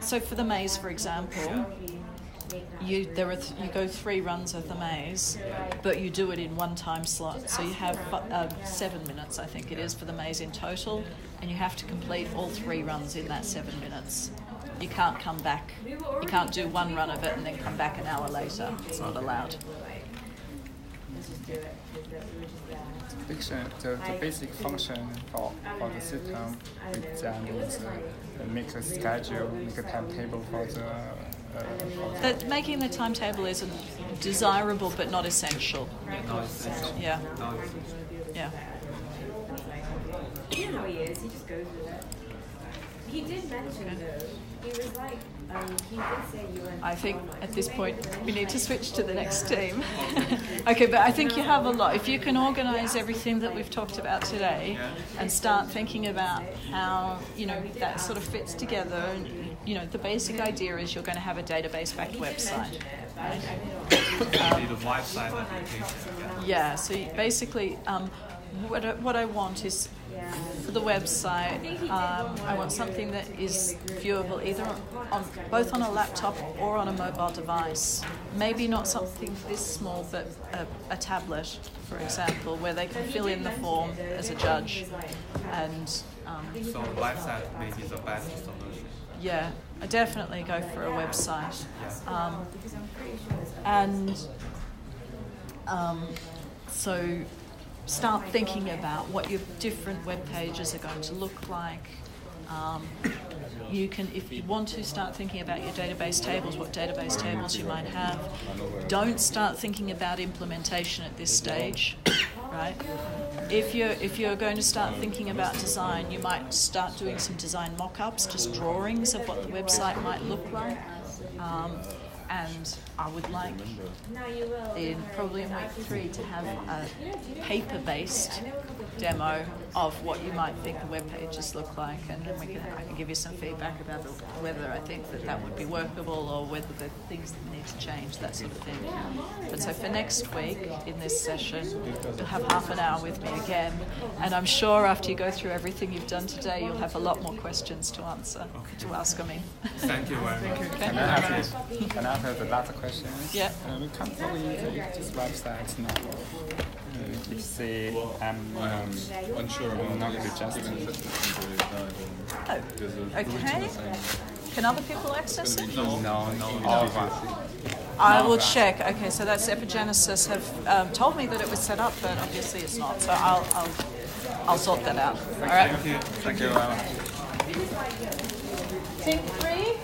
so for the maze, for example, you go 3 runs of the maze, but you do it in one time slot. So you have 7 minutes, I think it is, for the maze in total, and you have to complete all 3 runs in that 7 minutes. You can't come back. You can't do one run of it and then come back an hour later. It's not allowed. The basic function for the system with them is make a schedule, make a timetable for the. Making the timetable is desirable but not essential. Not essential. Yeah. Yeah. You know how he is. He just goes with it. He did mention though. He was like, he did say you went. I think at this point we need to switch to the next team. Okay, but I think you have a lot. If you can organise everything that we've talked about today and start thinking about how, that sort of fits together, and, the basic idea is you're going to have a database-backed website. Right? The website application. Yeah, so basically what I want is, for the website, I want something that is viewable either both on a laptop or on a mobile device. Maybe not something this small, but a tablet, for example, where they can fill in the form as a judge. And so the website may be the best solution. Yeah, I definitely go for a website. So start thinking about what your different web pages are going to look like. You can, if you want to, start thinking about your database tables, what database tables you might have. Don't start thinking about implementation at this stage, right? If you're going to start thinking about design, you might start doing some design mock-ups, just drawings of what the website might look like. And I would like, probably in week 3, to have a paper-based demo of what you might think the web pages look like, and then I can give you some feedback about whether I think that would be workable or whether the things that need to change, that sort of thing. But so for next week in this session, you'll have half an hour with me again, and I'm sure after you go through everything you've done today, you'll have a lot more questions to ask. I mean. Thank you very much. Okay. Can I have the last question? Yeah. We can't probably this website now. If say I'm unsure about not adjusting. Oh, okay. Can other people access it? No. I will check. Okay, so that's Epigenesis have told me that it was set up, but obviously it's not. So I'll sort that out. All right. Thank you very much. Team 3.